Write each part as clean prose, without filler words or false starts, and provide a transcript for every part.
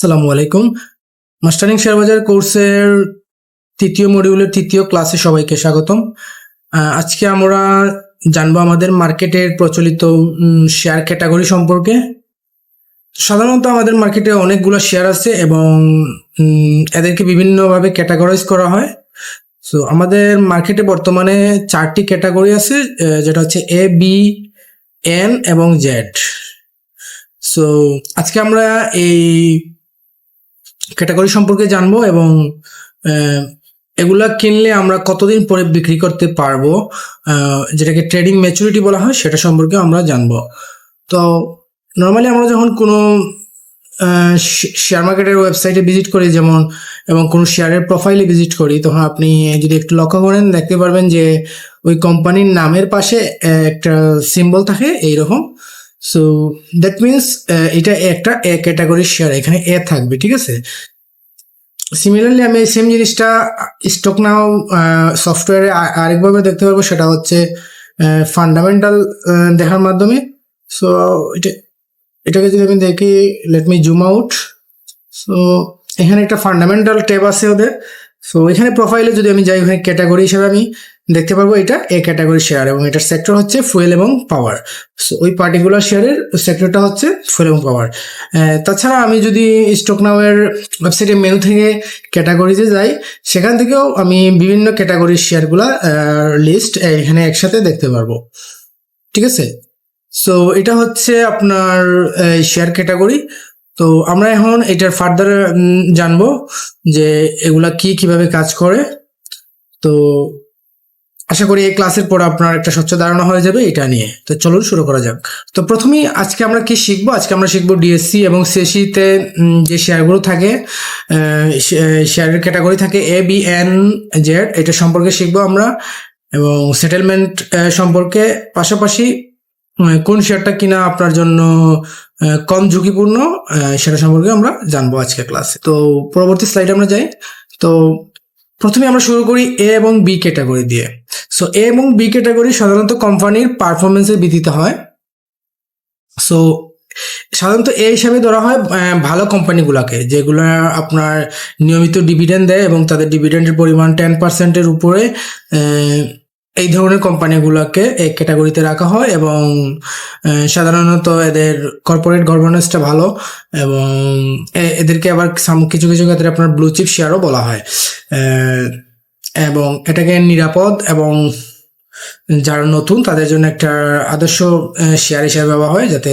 আসসালামু আলাইকুম। Mastering share বাজার কোর্সের তৃতীয় মডিউলের তৃতীয় ক্লাসে সবাইকে স্বাগতম। আজকে আমরা জানবো আমাদের মার্কেটের প্রচলিত শেয়ার ক্যাটাগরি সম্পর্কে। সাধারণত আমাদের মার্কেটে অনেকগুলো শেয়ার আছে এবং এদেরকে বিভিন্নভাবে ক্যাটাগরাইজ করা হয়। সো আমাদের মার্কেটে বর্তমানে 4টি ক্যাটাগরি আছে, যেটা হচ্ছে এ, বি, এন এবং জেড। সো আজকে আমরা এই ক্যাটাগরি সম্পর্কে জানবো এবং এগুলা কিনলে আমরা কতদিন পরে বিক্রি করতে পারবো, যেটাকে ট্রেডিং ম্যাচুরিটি বলা হয়, সেটা সম্পর্কে আমরা জানবো। তো নর্মালি আমরা যখন কোনো শেয়ার মার্কেটের ওয়েবসাইটে ভিজিট করি যেমন, এবং কোনো শেয়ারের প্রোফাইলে ভিজিট করি, তখন আপনি যদি একটু লক্ষ্য করেন দেখতে পারবেন যে ওই কোম্পানির নামের পাশে একটা সিম্বল থাকে এইরকম। সো দ্যাট মিনস এটা একটা এ ক্যাটাগরির শেয়ার, এখানে এ থাকবে, ঠিক আছে। সিমিলারলি আমি এই সেম জিনিসটা স্টক নাও সফটওয়্যারে আরেকভাবে দেখতে পারবো, সেটা হচ্ছে ফান্ডামেন্টাল দেখার মাধ্যমে। সো এটাকে যদি আমি দেখি, let me zoom out. So এখানে একটা ফান্ডামেন্টাল ট্যাব আছে ওদের। সো এখানে প্রোফাইলে যদি আমি যাই, ওখানে ক্যাটাগরি হিসেবে আমি দেখতে পারবো এটা এ ক্যাটাগরি শেয়ার এবং এটার সেক্টর হচ্ছে ফুয়েল এবং পাওয়ার। সো ওই পার্টিকুলার শেয়ারের সেক্টরটা হচ্ছে ফুয়েল এবং পাওয়ার। তাছাড়া আমি যদি স্টক নাও এর ওয়েবসাইটের মেনু থেকে ক্যাটাগরিতে যাই, সেখান থেকেও আমি বিভিন্ন ক্যাটাগরির শেয়ারগুলা লিস্ট এখানে একসাথে দেখতে পারবো, ঠিক আছে। সো এটা হচ্ছে আপনার শেয়ার ক্যাটাগরি। তো আমরা এখন এটার ফার্দার জানবো যে এগুলা কিভাবে কাজ করে। তো আশা করি এই ক্লাসের পর আপনার একটা স্বচ্ছ ধারণা হয়ে যাবে এটা নিয়ে। তো চলুন শুরু করা যাক। তো প্রথমেই আজকে আমরা কি শিখবো? আজকে আমরা শিখবো ডিএসসি এবং সিএসসিতে যে শেয়ারগুলো থাকে, শেয়ারের ক্যাটাগরি থাকে এ, বি, এন, জেড, এটা সম্পর্কে শিখবো আমরা, এবং সেটেলমেন্ট সম্পর্কে, পাশাপাশি কোন শেয়ারটা কিনা আপনার জন্য কম ঝুঁকিপূর্ণ সেটা সম্পর্কে আমরা জানবো আজকে ক্লাসে। তো পরবর্তী স্লাইডে আমরা যাই। তো প্রথমে আমরা শুরু করি এ এবং বি ক্যাটাগরি দিয়ে। সো এ এবং বি ক্যাটাগরি সাধারণত কোম্পানির পারফরমেন্সের ভিত্তিতে হয়। সো সাধারণত এ হিসাবে ধরা হয় ভালো কোম্পানিগুলোকে, যেগুলো আপনার নিয়মিত ডিভিডেন্ড দেয় এবং তাদের ডিভিডেন্ডের পরিমাণ 10%-এর উপরে, এই ধরনের কোম্পানিগুলোকে এই ক্যাটাগরিতে রাখা হয়। এবং সাধারণত এদের কর্পোরেট গভর্নেন্সটা ভালো, এবং এদেরকে আবার কিছু কিছু ক্ষেত্রে আপনার ব্লু চিপ শেয়ারও বলা হয়। এবং এটাকে নিরাপদ এবং যারা নতুন তাদের জন্য একটা আদর্শ শেয়ার হিসেবে ভাবা হয়, যাতে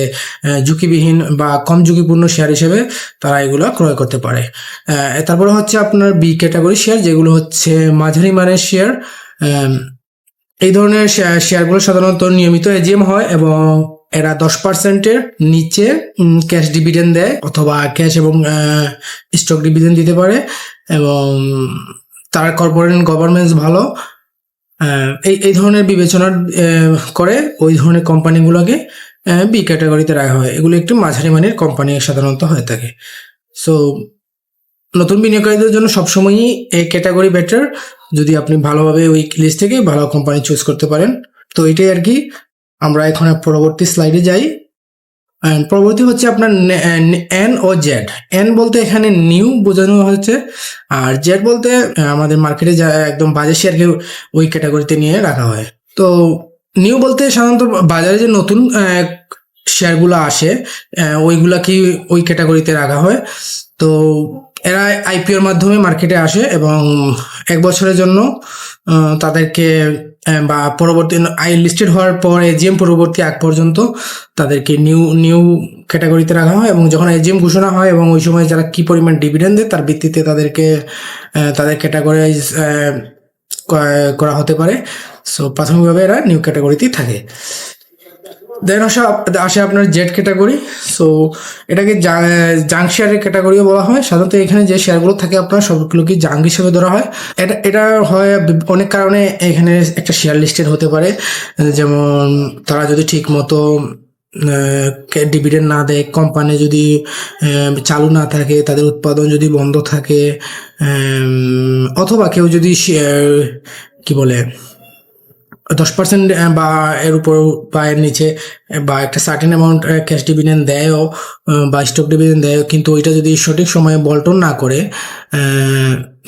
ঝুঁকিবিহীন বা কম ঝুঁকিপূর্ণ শেয়ার হিসেবে তারা এগুলো ক্রয় করতে পারে। তারপরে হচ্ছে আপনার বি ক্যাটাগরি শেয়ার, যেগুলো হচ্ছে মাঝারি মানের শেয়ার। এই ধরনের শেয়ারগুলো সাধারণত নিয়মিত এজিএম হয় এবং এরা 10%-এর নিচে ক্যাশ ডিভিডেন্ড দেয়, অথবা ক্যাশ এবং স্টক ডিভিডেন্ড দিতে পারে, এবং তার কর্পোরেট গভর্নেন্স ভালো। এই ধরনের বিবেচনা করে ওই ধরনের কোম্পানিগুলোকে বি ক্যাটাগরিতে রাখা হয়। এগুলো একটু মাঝারি মানের কোম্পানি সাধারণত হয়ে থাকে। সো নতুন বিনিয়োগকারীদের জন্য সবসময়ই এই ক্যাটাগরি বেটার, যদি আপনি ভালোভাবে ওই লিস্ট থেকে ভালো কোম্পানি চুজ করতে পারেন। তো এটাই আর কি। আমরা এখন পরবর্তী স্লাইডে যাই। পরবর্তী হচ্ছে আপনার এন ও জেড। এন বলতে এখানে নিউ বোঝানো হচ্ছে, আর জেড বলতে আমাদের মার্কেটে যা একদম বাজে শেয়ারকে ওই ক্যাটাগরিতে নিয়ে রাখা হয়। তো নিউ বলতে সাধারণত বাজারে যে নতুন শেয়ারগুলো আসে ওইগুলা কি ওই ক্যাটাগরিতে রাখা হয়। তো এরা আইপিওর মাধ্যমে মার্কেটে আসে এবং 1 বছরের জন্য তাদেরকে, বা পরবর্তী লিস্টেড হওয়ার পর এজিএম পরবর্তী আগ পর্যন্ত তাদেরকে নিউ ক্যাটাগরিতে রাখা হয়। এবং যখন এজিএম ঘোষণা হয় এবং ওই সময় যারা কি পরিমাণ ডিভিডেন্ড দেয় তার ভিত্তিতে তাদেরকে তাদের ক্যাটাগরাইজ করা হতে পারে। সো প্রাথমিকভাবে এরা নিউ ক্যাটাগরিতেই থাকে। দেন আসে আপনার জেড ক্যাটাগরি। সো এটাকে জাঙ্ক শেয়ারের ক্যাটাগরিও বলা হয়। সাধারণত এখানে যে শেয়ারগুলো থাকে আপনার সবগুলোকে জাঙ্ক হিসেবে ধরা হয়। এটা হয় অনেক কারণে। এখানে একটা শেয়ার লিস্টেড হতে পারে, যেমন তারা যদি ঠিক মতো ডিভিডেন্ড না দেয়, কোম্পানি যদি চালু না থাকে, তাদের উৎপাদন যদি বন্ধ থাকে, অথবা কেউ যদি কি বলে 10% বা এর উপর বা এর নিচে বা একটা সার্টেন অ্যামাউন্ট ক্যাশ ডিভিডেন্ড দেয়ও বা স্টক ডিভিডেন্ড দেয়, কিন্তু ওইটা যদি সঠিক সময়ে বন্টন না করে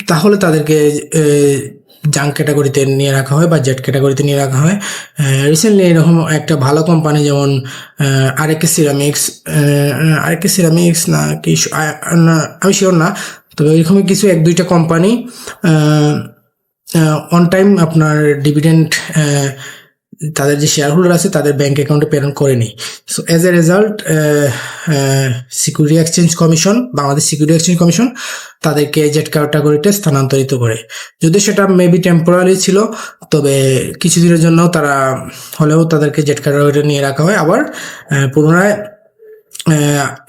তাহলে তাদেরকে জাঙ্ক ক্যাটাগরিতে নিয়ে রাখা হয় বা জেড ক্যাটাগরিতে নিয়ে রাখা হয়। রিসেন্টলি এরকম একটা ভালো কোম্পানি যেমন আরএকে সিরামিক্স না কি আমি শিওর না, তবে এরকমই কিছু 1-2টা কোম্পানি অন টাইম আপনার ডিভিডেন্ড তাদের যে শেয়ার হোল্ডার আছে তাদের ব্যাংক অ্যাকাউন্টে প্রেরণ করেনি। So as a result security exchange commission, Bangladesh security exchange commission তাদেরকে জেড ক্যাটাগরিতে স্থানান্তরিত করে। যদি সেটা মেবি টেম্পোরারি ছিল, তবে কিছুদিনের জন্য তারা হলেও তাদেরকে জেড ক্যাটাগরিতে নিয়ে রাখা হয়, আবার পুনরায়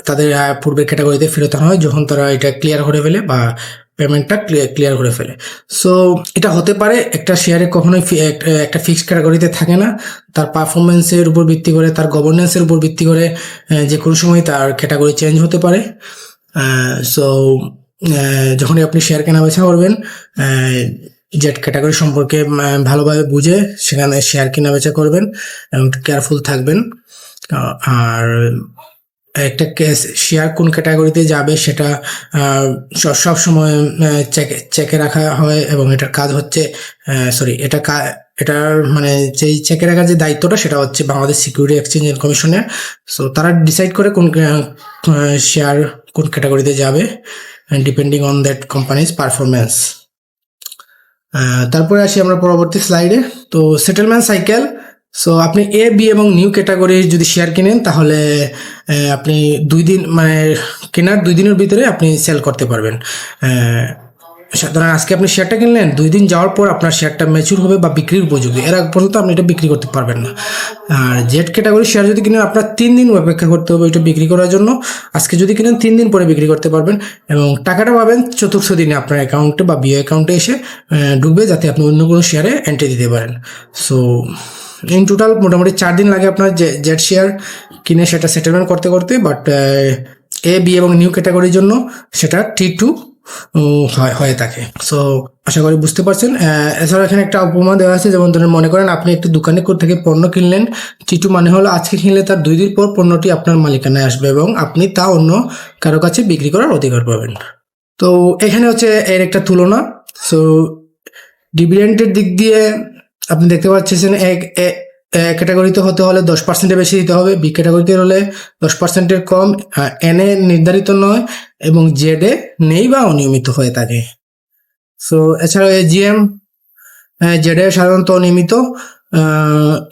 তাদের পূর্বের ক্যাটাগরিতে ফেরত আনা হয় যখন তারা এটা ক্লিয়ার করে ফেলে বা পেমেন্টটা ক্লিয়ার করে ফেলে। সো এটা হতে পারে, একটা শেয়ারে কখনোই একটা ফিক্সড ক্যাটাগরিতে থাকে না, তার পারফরমেন্সের উপর ভিত্তি করে, তার গভর্নেন্সের উপর ভিত্তি করে যে কোনো সময় তার ক্যাটাগরি চেঞ্জ হতে পারে। সো যখনই আপনি শেয়ার কেনা বেচা করবেন, জেড ক্যাটাগরি সম্পর্কে ভালোভাবে বুঝে সেখানে শেয়ার কেনা বেচা করবেন এবং কেয়ারফুল থাকবেন। আর একটা শেয়ার কোন ক্যাটাগরিতে যাবে সেটা সব সময় চেকে রাখা হয়, এবং এটার কাজ হচ্ছে এটার মানে যেই চেকে রাখার যে দায়িত্বটা সেটা হচ্ছে বাংলাদেশ সিকিউরিটি এক্সচেঞ্জ কমিশনের। সো তারা ডিসাইড করে কোন শেয়ার কোন ক্যাটাগরিতে যাবে depending on that companies performance. তারপরে আসি আমরা পরবর্তী স্লাইডে। তো সেটেলমেন্ট সাইকেল। সো আপনি এ, বি এবং নিউ ক্যাটাগরির যদি শেয়ার কিনেন তাহলে আপনি 2 দিন মানে কেনার 2 দিনের ভিতরে আপনি সেল করতে পারবেন। ধরেন আজকে আপনি শেয়ারটা কিনলেন, 2 দিন যাওয়ার পর আপনার শেয়ারটা ম্যাচিউর হবে বা বিক্রির উপযোগী, এর আগ পর্যন্ত আপনি এটা বিক্রি করতে পারবেন না। আর জেড ক্যাটাগরির শেয়ার যদি কিনেন আপনার 3 দিন অপেক্ষা করতে হবে এটা বিক্রি করার জন্য। আজকে যদি কিনেন 3 দিন পরে বিক্রি করতে পারবেন, এবং টাকাটা পাবেন চতুর্থ দিনে আপনার অ্যাকাউন্টে বা বিও অ্যাকাউন্টে এসে ঢুকবে, যাতে আপনি অন্য কোনো শেয়ারে এন্ট্রি দিতে পারেন। সো ইন টোটাল মোটামুটি 4 দিন লাগে আপনার জেড শেয়ার কিনে সেটা সেটেলমেন্ট করতে করতে। বাট এ, বি এবং নিউ ক্যাটাগরির জন্য সেটা T2 হয়ে থাকে। সো আশা করি বুঝতে পারছেন। এছাড়া এখানে একটা উপমা দেওয়া আছে, যেমন ধরেন মনে করেন আপনি একটি দোকানে থেকে পণ্য কিনলেন। T2 মানে হলো আজকে কিনলে তার 2 দিন পর পণ্যটি আপনার মালিকানায় আসবে এবং আপনি তা অন্য কারো কাছে বিক্রি করার অধিকার পাবেন। তো এখানে হচ্ছে এর একটা তুলনা। সো ডিভিডেন্ডের দিক দিয়ে আপনি দেখতে পাচ্ছেন ক্যাটাগরিতে হতে হলে 10% বেশি দিতে হবে, বি ক্যাটাগরিতে হলে 10% কম, এনে নির্ধারিত নয় এবং জেডে নেই বা অনিয়মিত হয়ে থাকে। সো এছাড়াও এজিএম জেডে সাধারণত অনিয়মিত,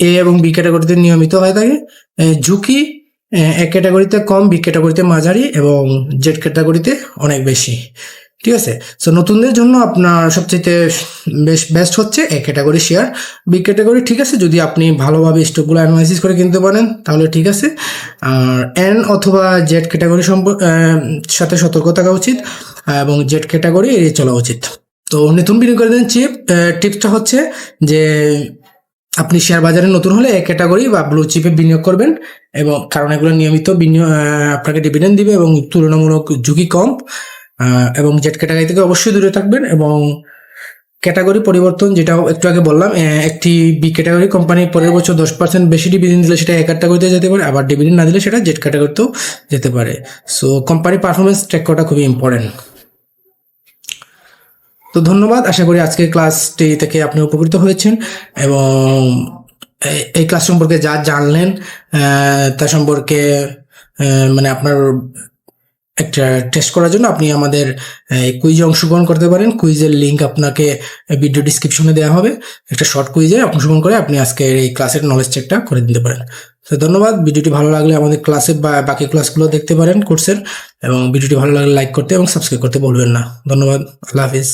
এ এবং বি ক্যাটাগরিতে নিয়মিত হয়ে থাকে। ঝুঁকি এ ক্যাটাগরিতে কম, বি ক্যাটাগরিতে মাঝারি এবং জেড ক্যাটাগরিতে অনেক বেশি। ঠিক আছে। সো নতুনদের জন্য আপনার সবচেয়ে বেস্ট হচ্ছে A category share. B category ঠিক আছে, যদি আপনি ভালোভাবে স্টকগুলো অ্যানালাইসিস করে কিনতে পারেন তাহলে ঠিক আছে। আর এন অথবা জেড ক্যাটাগরি সাথে সতর্ক থাকা উচিত এবং জেড ক্যাটাগরি এড়িয়ে চলা উচিত। তো নতুন বিনিয়োগকারীদের টিপসটা হচ্ছে যে আপনি শেয়ার বাজারে নতুন হলে এ ক্যাটাগরি বা ব্লু চিপে বিনিয়োগ করবেন, এবং কারণ এগুলো নিয়মিত আপনাকে ডিভিডেন্ড দিবে এবং তুলনামূলক ঝুঁকি কম। এবং জেড ক্যাটাগরি থেকে অবশ্যই দূরে থাকবেন। এবং ক্যাটাগরি পরিবর্তন, যেটা একটু আগে বললাম, একটি বি ক্যাটাগরি কোম্পানি পরের বছর 10% বেশি ডিভিডেন্ড দিলে সেটা এ ক্যাটাগরিতে যেতে পারে, আবার ডিভিডেন্ড না দিলে সেটা জেড ক্যাটাগরিতেও যেতে পারে। সো কোম্পানি পারফরমেন্স ট্র্যাক করাটা খুবই ইম্পর্টেন্ট। তো ধন্যবাদ, আশা করি আজকের ক্লাসটি থেকে আপনি উপকৃত হয়েছেন এবং এই ক্লাস সম্পর্কে যা জানলেন তা সম্পর্কে মানে আপনার একটা টেস্ট করার জন্য আপনি আমাদের কুইজে অংশগ্রহণ করতে পারেন। কুইজের লিঙ্ক আপনাকে ভিডিও ডিসক্রিপশনে দেওয়া হবে। একটা শর্ট কুইজে অংশগ্রহণ করে আপনি আজকে এই ক্লাসের নলেজ চেকটা করে দিতে পারেন। তো ধন্যবাদ। ভিডিওটি ভালো লাগলে আমাদের ক্লাসের বাকি ক্লাসগুলো দেখতে পারেন কোর্সের, এবং ভিডিওটি ভালো লাগলে লাইক করতে এবং সাবস্ক্রাইব করতে ভুলবেন না। ধন্যবাদ। আল্লাহ হাফিজ।